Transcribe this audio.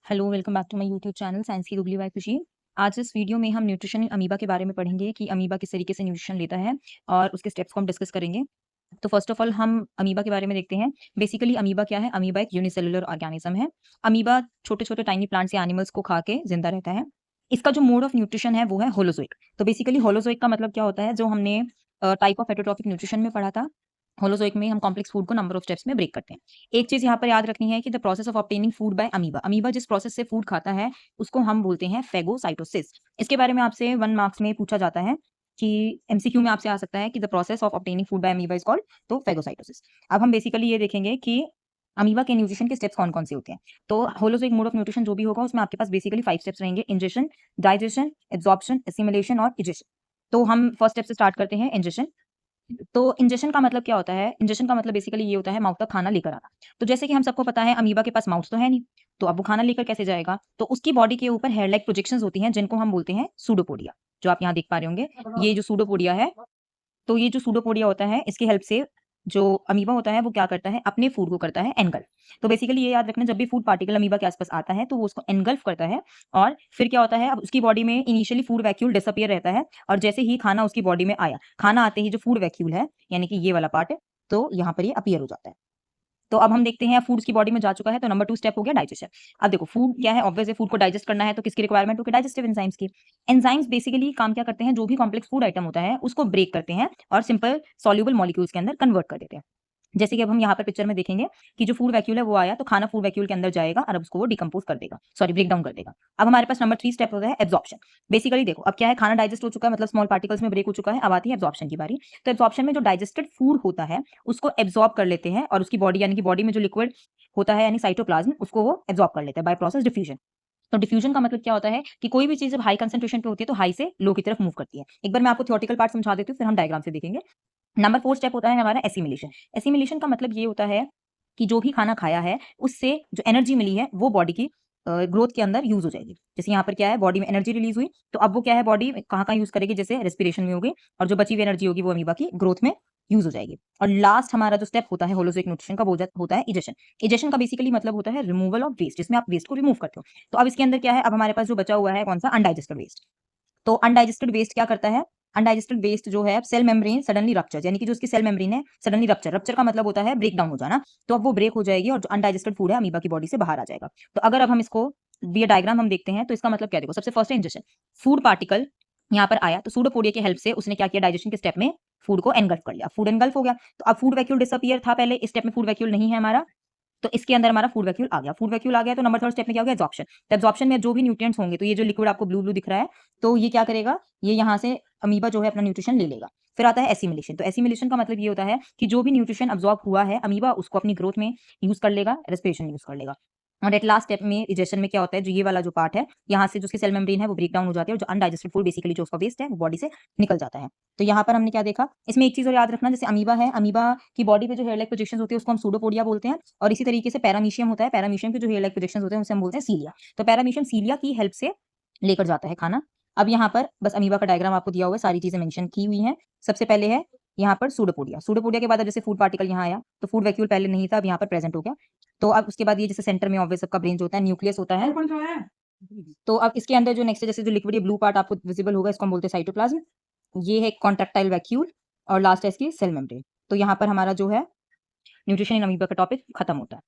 Hello, welcome back to my YouTube channel science की googly by Khushi. आज इस video में हम न्यूट्रिशन इन अमीबा के बारे में पढ़ेंगे कि अमीबा किस तरीके से न्यूट्रिशन लेता है और उसके स्टेप्स को हम डिस्कस करेंगे। तो फर्स्ट ऑफ ऑल हम अमीबा के बारे में देखते हैं। बेसिकली अमीबा क्या है? अमीबा एक यूनिसेलुलर ऑर्गेनिज्म है। अमीबा छोटे-छोटे टाइनी प्लांट्स या एनिमल्स को खा के जिंदा रहता है। इसका जो मोड ऑफ न्यूट्रिशन है वो है होलोज़ोइक। तो बेसिकली होलोज़ोइक का मतलब क्या होता है? जो हमने टाइप ऑफ हेटेरोट्रॉफिक न्यूट्रिशन में पढ़ा था। होलोज़ोइक में हम कॉम्प्लेक्स फूड को नंबर ऑफ स्टेप्स में ब्रेक करते हैं। एक चीज़ यहाँ पर याद रखनी है कि the process of obtaining food by amoeba. Amoeba जिस प्रोसेस से फूड खाता है, उसको हम बोलते हैं फेगोसाइटोसिस। इसके बारे में आपसे 1 मार्क्स में पूछा जाता है कि एमसीक्यू में आपसे आ सकता है कि the process of obtaining food by amoeba is called तो फेगोसाइटोसिस। अब हम बेसिकली ये देखेंगे कि अमीबा के न्यूट्रिशन के स्टेप्स कौन-कौन से होते हैं। तो होलोज़ोइक मोड ऑफ न्यूट्रिशन जो भी होगा उसमें आपके पास बेसिकली 5 स्टेप्स रहेंगे। इंजेशन, डाइजेशन, एब्ज़ॉर्प्शन, एसिमिलेशन और इजेशन। तो हम फर्स्ट स्टेप से स्टार्ट करते हैं इंजेशन। तो इंजेशन का मतलब क्या होता है? इंजेशन का मतलब बेसिकली ये होता है माउथ तक खाना लेकर आना। तो जैसे कि हम सबको पता है अमीबा के पास माउथ तो है नहीं, तो अब वो खाना लेकर कैसे जाएगा? तो उसकी बॉडी के ऊपर हेयर लाइक प्रोजेक्शंस होती हैं जिनको हम बोलते हैं सूडोपोडिया, जो आप यहाँ देख पा रहे होंगे। ये जो सूडोपोडिया है, तो ये जो सूडोपोडिया होता है इसकी हेल्प से जो अमीबा होता है वो क्या करता है? अपने फूड को करता है एनगल्फ। तो बेसिकली ये याद रखना जब भी फूड पार्टिकल अमीबा के आस-पास आता है तो वो उसको एनगल्फ करता है और फिर क्या होता है अब उसकी बॉडी में इनिशियली फूड वैक्यूल डिसअपीयर रहता है और जैसे ही खाना उसकी बॉडी में आया, खाना आते ही जो फूड वैक्यूल है यानी कि ये वाला पार्ट है, तो यहाँ पर ये अपीयर हो जाता है। तो अब हम देखते हैं फूड उसकी बॉडी में जा चुका है तो नंबर 2 स्टेप हो गया डाइजेशन। अब देखो फूड क्या है ऑब्वियस है फूड को डाइजेस्ट करना है तो किसकी रिक्वायरमेंट होगी डाइजेस्टिव एंजाइम्स की। एंजाइम्स बेसिकली काम क्या करते हैं जो भी कॉम्प्लेक्स फूड आइटम होता है उसको ब्रेक करते हैं और सिंपल सॉल्युबल मॉलिक्यूल्स के अंदर कन्वर्ट कर देते हैं। जैसे कि अब हम यहाँ पर पिक्चर में देखेंगे कि जो फूड वैक्यूल है वो आया तो खाना फूड वैक्यूल के अंदर जाएगा और अब उसको वो डिकम्पोज कर देगा सॉरी ब्रेक डाउन कर देगा। अब हमारे पास नंबर 3 स्टेप होता है एब्जॉर्प्शन। बेसिकली देखो अब क्या है खाना डाइजेस्ट हो चुका है मतलब स्मॉल पार्टिकल्स में ब्रेक हो चुका है अब आती है एब्जॉर्प्शन की बारी। तो एब्जॉर्प्शन में जो डाइजेस्टेड फूड होता है उसको एब्जॉर्ब कर लेते हैं और उसकी बॉडी यानी कि बॉडी में जो लिक्विड होता है यानी साइटोप्लाज्म उसको वो एब्जॉर्ब कर लेता है बाय प्रोसेस डिफ्यूजन। तो डिफ्यूजन का मतलब क्या होता है कि कोई भी चीज जब हाई कंसंट्रेशन पे होती है तो हाई से लो की तरफ मूव करती है। एक बार मैं आपको थ्योरेटिकल पार्ट समझा देती हूँ फिर हम डायग्राम से देखेंगे। नंबर 4 स्टेप होता है हमारा एसिमिलेशन। एसिमिलेशन का मतलब ये होता है कि जो भी खाना खाया है, उससे जो एनर्जी मिली है, वो बॉडी की ग्रोथ के अंदर यूज़ हो जाएगी। जैसे यहाँ पर क्या है, बॉडी में एनर्जी रिलीज़ हुई, तो अब वो क्या है, बॉडी कहाँ-कहाँ यूज़ करेगी, जैसे रेस्पिरेशन में हो गई और जो बची हुई एनर्जी होगी, वो अमीबा की ग्रोथ में यूज़ हो जाएगी। और लास्ट हमारा जो स्टेप होता है होलोज़ोइक न्यूट्रिशन का, वो होता है इजेशन। इजेशन का बेसिकली मतलब होता है रिमूवल ऑफ वेस्ट, जिसमें आप वेस्ट को रिमूव करते हो। तो अब इसके अंदर क्या है, अब हमारे पास जो बचा हुआ है, कौन-सा अनडाइजेस्टेड वेस्ट। तो अनडाइजेस्टेड वेस्ट क्या करता है? अनडाइजेस्टेड वेस्ट जो है सेल मेम्ब्रेन सडनली रप्चर यानी कि जो उसकी सेल मेम्ब्रेन है सडनली रप्चर। रप्चर का मतलब होता है ब्रेक डाउन हो जाना। तो अब वो ब्रेक हो जाएगी और जो अनडाइजेस्टेड फूड है अमीबा की बॉडी से बाहर आ जाएगा। तो अगर अब हम इसको ये डायग्राम हम देखते हैं तो इसका मतलब क्या देखो सबसे फर्स्ट है इंजेशन। फूड पार्टिकल यहाँ पर आया तो सूडोपोडिया की हेल्प से उसने क्या किया डाइजेशन के स्टेप में फूड को एनगल्फ कर लिया। फूड एनगल्फ हो गया। तो अब फूड वैक्यूल डिसअपीयर था पहले इस स्टेप में फूड वैक्यूल नहीं है हमारा। तो इसके अंदर हमारा फूड वैक्यूल आ गया। फूड वैक्यूल आ गया तो नंबर 3 स्टेप में क्या हो गया एब्जॉर्प्शन। तो एब्जॉर्प्शन में जो भी न्यूट्रिएंट्स होंगे तो ये जो लिक्विड आपको ब्लू-ब्लू दिख रहा है, तो ये क्या करेगा, ये यहाँ से अमीबा जो है अपना न्यूट्रिशन ले लेगा। फिर आता है एसिमिलेशन। तो एसिमिलेशन का मतलब ये होता है कि जो भी न्यूट्रिशन अब्सॉर्ब हुआ है, अमीबा उसको अपनी ग्रोथ में यूज़ कर लेगा, रेस्पिरेशन में यूज़ कर लेगा। और एट लास्ट स्टेप में इजेशन में क्या होता है, जो ये वाला जो पार्ट है, यहाँ से जो उसकी सेल मेम्ब्रेन है वो ब्रेक डाउन हो जाती है और जो अनडाइजेस्टेड फूड बेसिकली जो उसका वेस्ट है, वो बॉडी से निकल जाता है। तो यहाँ पर हमने क्या देखा, इसमें एक चीज़ और याद रखना जैसे अमीबा है, अमीबा की बॉडी पे जो हेयर लाइक प्रोजेक्शंस होती है उसको हम सूडोपोडिया बोलते हैं और इसी तरीके से पैरामीशियम होता है, पैरामीशियम के जो हेयर लाइक प्रोजेक्शंस होते हैं उसे हम बोलते हैं सीलिया। तो पैरामीशियम सीलिया की हेल्प से लेकर जाता है खाना। अब यहाँ पर बस अमीबा का डायग्राम आपको दिया हुआ है, सारी चीज़ें मेंशन की हुई हैं। सबसे पहले है यहाँ पर सूडोपोडिया। सूडोपोडिया के बाद अब जैसे फूड पार्टिकल यहाँ आया, तो फूड वैक्यूल पहले नहीं था, अब यहाँ पर प्रेजेंट हो गया। तो अब उसके बाद ये जैसे सेंटर में ऑब्वियस सबका ब्रेन जो होता है, न्यूक्लियस होता है। तो अब इसके अंदर जो नेक्स्ट है जैसे जो लिक्विड ये ब्लू पार्ट आपको विजिबल होगा इसको हम बोलते हैं साइटोप्लाज्म। ये है कॉन्ट्रैक्टाइल वैक्यूल और लास्ट है इसकी सेल मेम्ब्रेन। तो यहाँ पर हमारा जो है न्यूट्रिशन इन अमीबा का टॉपिक खत्म होता है।